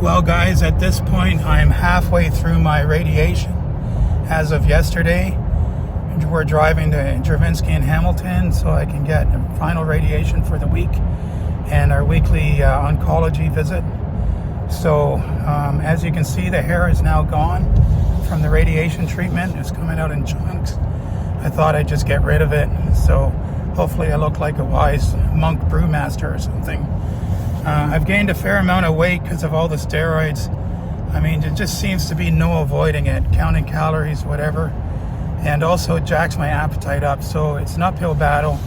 Well, guys, at this point, I'm halfway through my radiation. As of yesterday, we're driving to Dravinsky and Hamilton so I can get a final radiation for the week and our weekly oncology visit. So, as you can see, the hair is now gone from the radiation treatment. It's coming out in chunks. I thought I'd just get rid of it. So, hopefully I look like a wise monk brewmaster or something. I've gained a fair amount of weight because of all the steroids. I mean, it just seems to be no avoiding it, counting calories, whatever. And also it jacks my appetite up, so it's an uphill battle.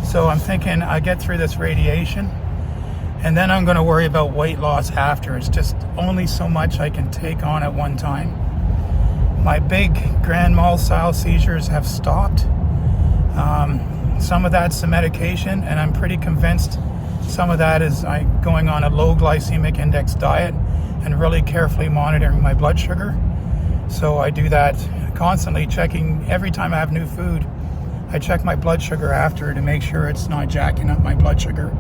So I'm thinking I get through this radiation, and then I'm going to worry about weight loss after. It's just only so much I can take on at one time. My big grand mal style seizures have stopped. Some of that's the medication, and I'm pretty convinced some of that is going on a low glycemic index diet and really carefully monitoring my blood sugar. So I do that constantly, checking every time I have new food. I check my blood sugar after to make sure it's not jacking up my blood sugar.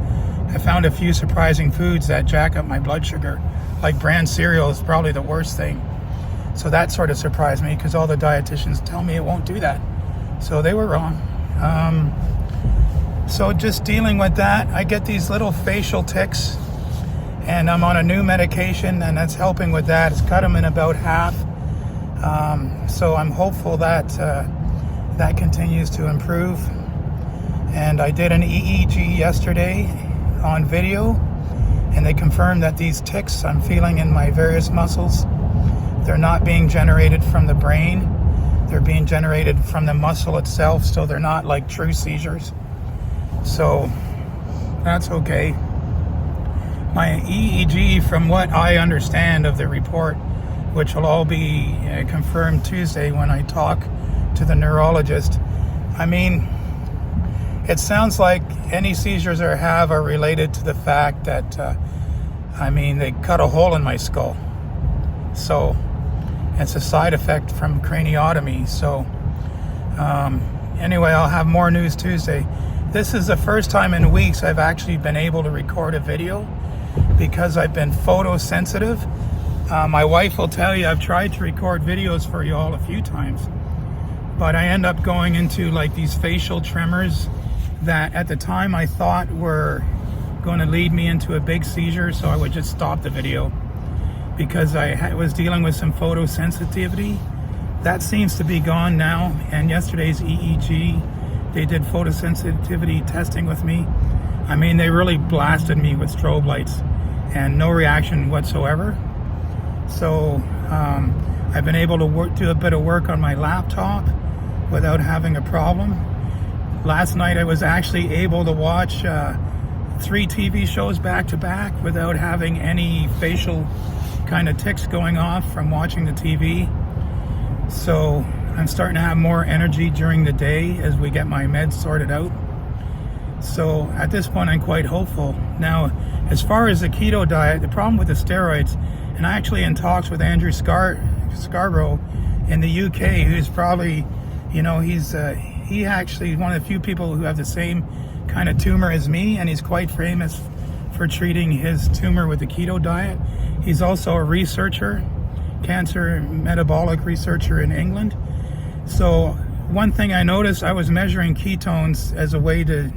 I found a few surprising foods that jack up my blood sugar, like bran cereal is probably the worst thing. So that sort of surprised me because all the dietitians tell me it won't do that. So they were wrong. So just dealing with that, I get these little facial tics, and I'm on a new medication, and that's helping with that. It's cut them in about half. So I'm hopeful that that continues to improve. And I did an EEG yesterday on video, and they confirmed that these tics I'm feeling in my various muscles, they're not being generated from the brain. They're being generated from the muscle itself, so they're not like true seizures. So that's okay. My EEG, from what I understand of the report, which will all be confirmed Tuesday when I talk to the neurologist, I mean, it sounds like any seizures I have are related to the fact that, they cut a hole in my skull. So it's a side effect from craniotomy. So anyway, I'll have more news Tuesday. This is the first time in weeks I've actually been able to record a video because I've been photosensitive. My wife will tell you I've tried to record videos for you all a few times, but I end up going into like these facial tremors that at the time I thought were going to lead me into a big seizure, so I would just stop the video because I was dealing with some photosensitivity. That seems to be gone now, and yesterday's EEG, they did photosensitivity testing with me. I mean, they really blasted me with strobe lights and no reaction whatsoever. So I've been able to do a bit of work on my laptop without having a problem. Last night I was actually able to watch 3 TV shows back to back without having any facial kind of tics going off from watching the TV. So I'm starting to have more energy during the day as we get my meds sorted out. So at this point, I'm quite hopeful. Now, as far as the keto diet, the problem with the steroids, and I actually in talks with Andrew Scarborough in the UK, who's probably, he actually is one of the few people who have the same kind of tumor as me, and he's quite famous for treating his tumor with the keto diet. He's also a researcher, cancer metabolic researcher in England. So one thing I noticed, I was measuring ketones as a way to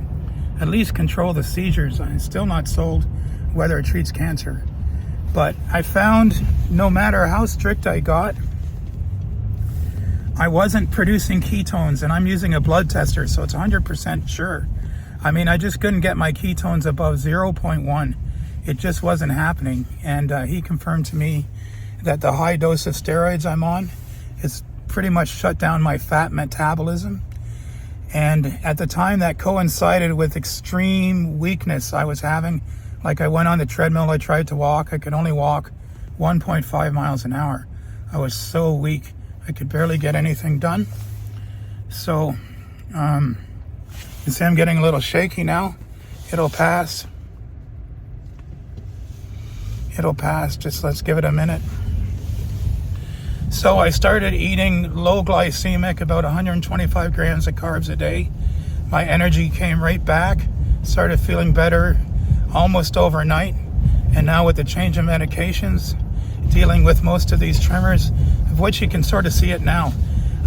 at least control the seizures. I'm still not sold whether it treats cancer. But I found no matter how strict I got, I wasn't producing ketones, and I'm using a blood tester, so it's 100% sure. I mean, I just couldn't get my ketones above 0.1. It just wasn't happening. And he confirmed to me that the high dose of steroids I'm on is pretty much shut down my fat metabolism. And at the time that coincided with extreme weakness I was having. Like I went on the treadmill, I tried to walk, I could only walk 1.5 miles an hour. I was so weak, I could barely get anything done. So you see I'm getting a little shaky now. It'll pass. It'll pass, just let's give it a minute. So I started eating low glycemic, about 125 grams of carbs a day. My energy came right back, started feeling better almost overnight. And now with the change of medications, dealing with most of these tremors, of which you can sort of see it now.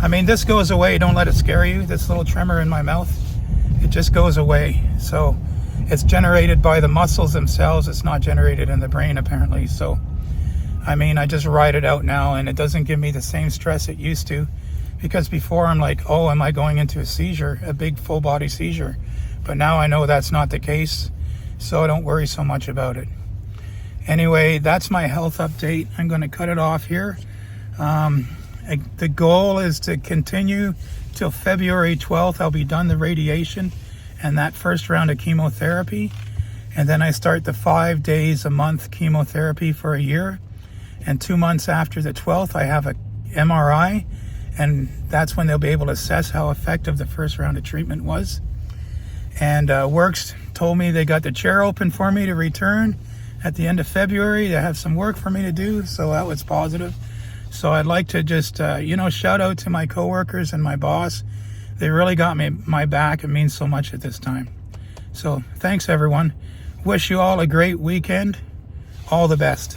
I mean, this goes away. Don't let it scare you. This little tremor in my mouth, it just goes away. So it's generated by the muscles themselves. It's not generated in the brain, apparently. So, I mean, I just ride it out now, and it doesn't give me the same stress it used to. Because before I'm like, oh, am I going into a seizure, a big full body seizure? But now I know that's not the case, so I don't worry so much about it. Anyway, that's my health update. I'm going to cut it off here. The goal is to continue till February 12th. I'll be done the radiation and that first round of chemotherapy. And then I start the 5 days a month chemotherapy for a year. And 2 months after the 12th, I have a MRI. And that's when they'll be able to assess how effective the first round of treatment was. And Works told me they got the chair open for me to return at the end of February. They have some work for me to do, so that was positive. So I'd like to just, shout out to my coworkers and my boss. They really got my back. It means so much at this time. So thanks, everyone. Wish you all a great weekend. All the best.